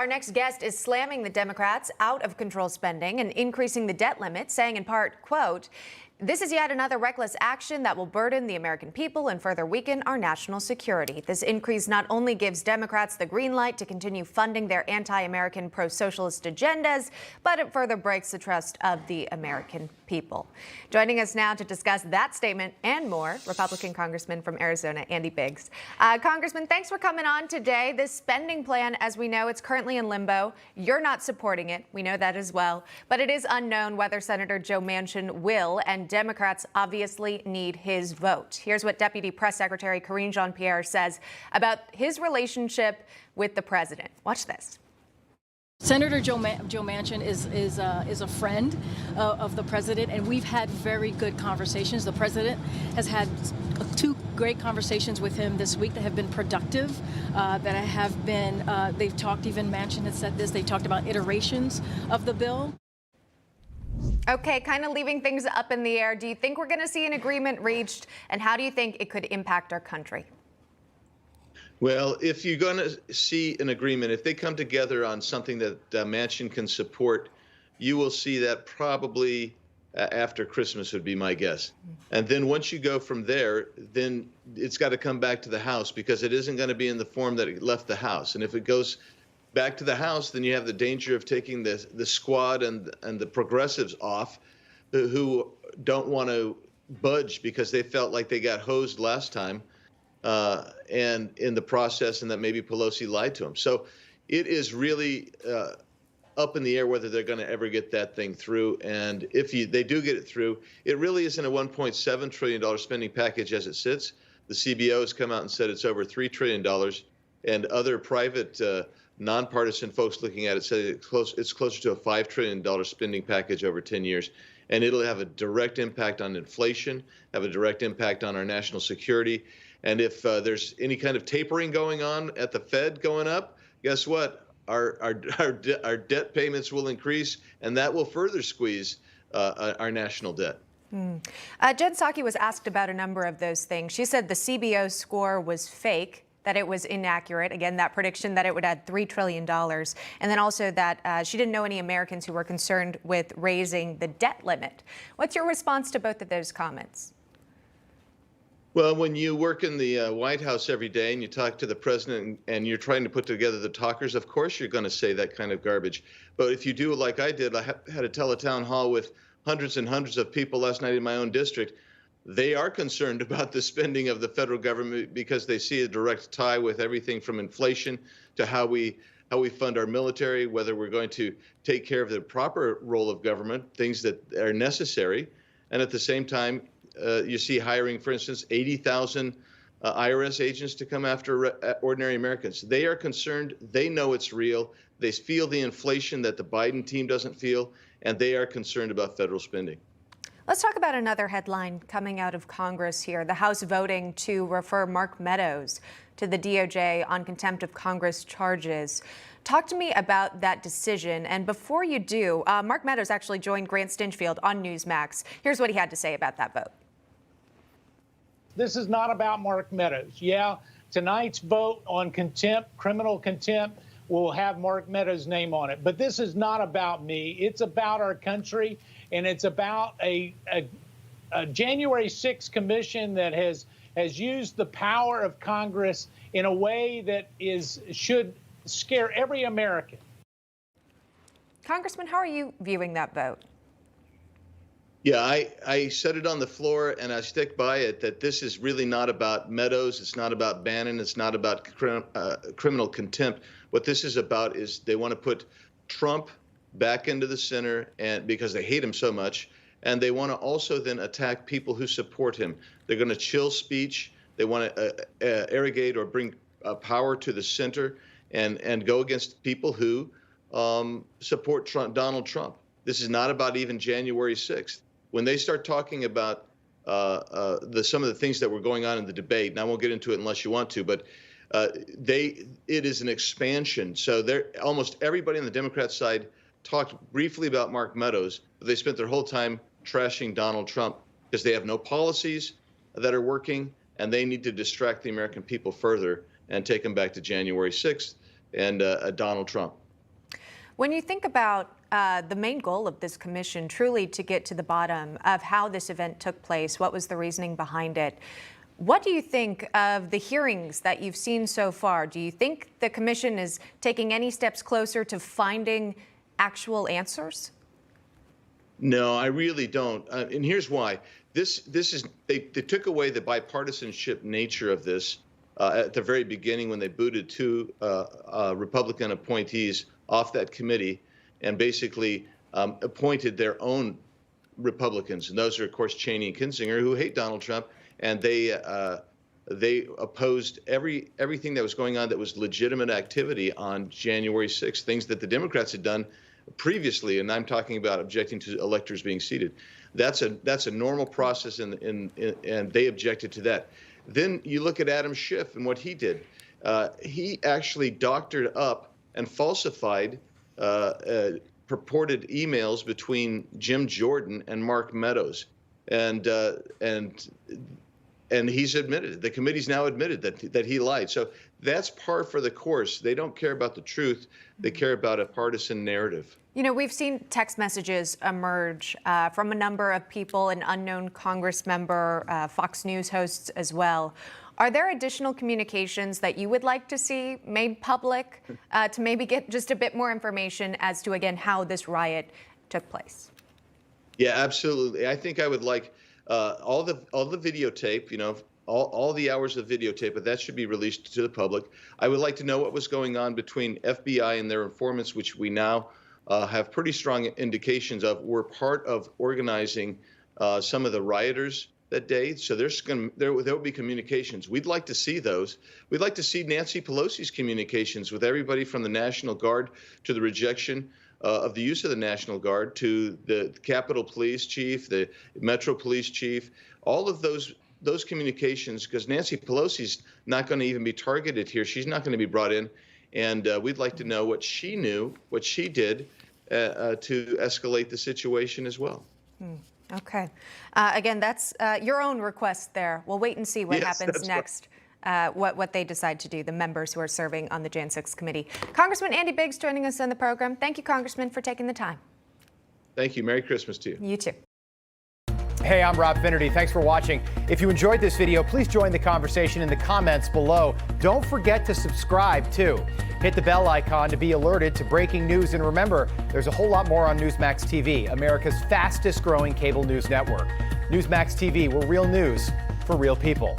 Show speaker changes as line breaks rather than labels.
Our next guest is slamming the Democrats' out-of-control spending and increasing the debt limit, saying in part, quote, "This is yet another reckless action that will burden the American people and further weaken our national security. This increase not only gives Democrats the green light to continue funding their anti-American pro-socialist agendas, but it further breaks the trust of the American people." Joining us now to discuss that statement and more, Republican Congressman from Arizona, Andy Biggs. Congressman, thanks for coming on today. This spending plan, as we know, it's currently in limbo. You're not supporting it. We know that as well. But it is unknown whether Senator Joe Manchin will, and Democrats obviously need his vote. Here's what Deputy Press Secretary Karine Jean-Pierre says about his relationship with the president. Watch this.
Senator Joe Manchin is a friend of the president, and we've had very good conversations. The president has had two great conversations with him this week that have been productive, they've talked, even Manchin has said this, they talked about iterations of the bill.
Okay, kind of leaving things up in the air. Do you think we're going to see an agreement reached, and how do you think it could impact our country?
Well, if you're going to see an agreement, if they come together on something that Manchin can support, you will see that probably after Christmas would be my guess. And then once you go from there, then it's got to come back to the House, because it isn't going to be in the form that it left the House. And if it goes back to the House, then you have the danger of taking the squad and the progressives off, who don't want to budge because they felt like they got hosed last time. And in the process, and that maybe Pelosi lied to him. So it is really up in the air whether they're going to ever get that thing through. And if they do get it through, it really isn't a $1.7 trillion spending package as it sits. The CBO has come out and said it's over $3 trillion. And other private nonpartisan folks looking at it say it's closer to a $5 trillion spending package over 10 years. And it'll have a direct impact on inflation, have a direct impact on our national security. And if there's any kind of tapering going on at the Fed going up, guess what? Our debt payments will increase, and that will further squeeze our national debt.
Jen Psaki was asked about a number of those things. She said the CBO score was fake, that it was inaccurate. Again, that prediction that it would add $3 trillion. And then also that she didn't know any Americans who were concerned with raising the debt limit. What's your response to both of those comments?
Well, when you work in the White House every day and you talk to the president and you're trying to put together the talkers, of course you're going to say that kind of garbage. But if you do like I did, I had to tell a town hall with hundreds and hundreds of people last night in my own district. They are concerned about the spending of the federal government because they see a direct tie with everything from inflation to how we fund our military, whether we're going to take care of the proper role of government, things that are necessary. And at the same time, you see hiring, for instance, 80,000 IRS agents to come after ordinary Americans. They are concerned. They know it's real. They feel the inflation that the Biden team doesn't feel, and they are concerned about federal spending.
Let's talk about another headline coming out of Congress here. The House voting to refer Mark Meadows to the DOJ on contempt of Congress charges. Talk to me about that decision. And before you do, Mark Meadows actually joined Grant Stinchfield on Newsmax. Here's what he had to say about that vote.
This is not about Mark Meadows. Yeah, tonight's vote on contempt, criminal contempt, will have Mark Meadows' name on it. But this is not about me. It's about our country, and it's about a January 6th commission that has used the power of Congress in a way that should scare every American.
Congressman, how are you viewing that vote?
Yeah, I said it on the floor, and I stick by it, that this is really not about Meadows. It's not about Bannon. It's not about criminal contempt. What this is about is they want to put Trump back into the center, and because they hate him so much, and they want to also then attack people who support him. They're going to chill speech. They want to arrogate or bring power to the center and go against people who support Donald Trump. This is not about even January 6th. When they start talking about some of the things that were going on in the debate, and I won't get into it unless you want to, but it is an expansion. So almost everybody on the Democrat side talked briefly about Mark Meadows, but they spent their whole time trashing Donald Trump because they have no policies that are working, and they need to distract the American people further and take them back to January 6th and Donald Trump.
When you think about the main goal of this commission, truly to get to the bottom of how this event took place, what was the reasoning behind it? What do you think of the hearings that you've seen so far? Do you think the commission is taking any steps closer to finding actual answers?
No, I really don't. And here's why. They took away the bipartisanship nature of this at the very beginning when they booted two Republican appointees off that committee and basically appointed their own Republicans. And those are, of course, Cheney and Kinzinger, who hate Donald Trump. And they opposed everything that was going on that was legitimate activity on January 6th, things that the Democrats had done previously. And I'm talking about objecting to electors being seated. That's a normal process, and they objected to that. Then you look at Adam Schiff and what he did. He actually doctored up and falsified purported emails between Jim Jordan and Mark Meadows, and he's admitted it. The committee's now admitted that he lied. So that's par for the course. They don't care about the truth. They care about a partisan narrative.
You know, we've seen text messages emerge from a number of people, an unknown Congress member, Fox News hosts as well. Are there additional communications that you would like to see made public to maybe get just a bit more information as to, again, how this riot took place?
Yeah, absolutely. I think I would like all the videotape, you know, all the hours of videotape, but that should be released to the public. I would like to know what was going on between FBI and their informants, which we now have pretty strong indications of were part of organizing some of the rioters that day. So there will be communications. We'd like to see those. We'd like to see Nancy Pelosi's communications with everybody from the National Guard to the rejection of the use of the National Guard to the Capitol Police Chief, the Metro Police Chief, all of those communications, because Nancy Pelosi's not going to even be targeted here. She's not going to be brought in. And we'd like to know what she knew, what she did to escalate the situation as well.
Okay. Again, that's your own request there. We'll wait and see what happens next, what they decide to do, the members who are serving on the Jan 6 committee. Congressman Andy Biggs joining us on the program. Thank you, Congressman, for taking the time.
Thank you. Merry Christmas to you.
You too.
Hey, I'm Rob Finnerty. Thanks for watching. If you enjoyed this video, please join the conversation in the comments below. Don't forget to subscribe, too. Hit the bell icon to be alerted to breaking news. And remember, there's a whole lot more on Newsmax TV, America's fastest growing cable news network. Newsmax TV, where real news for real people.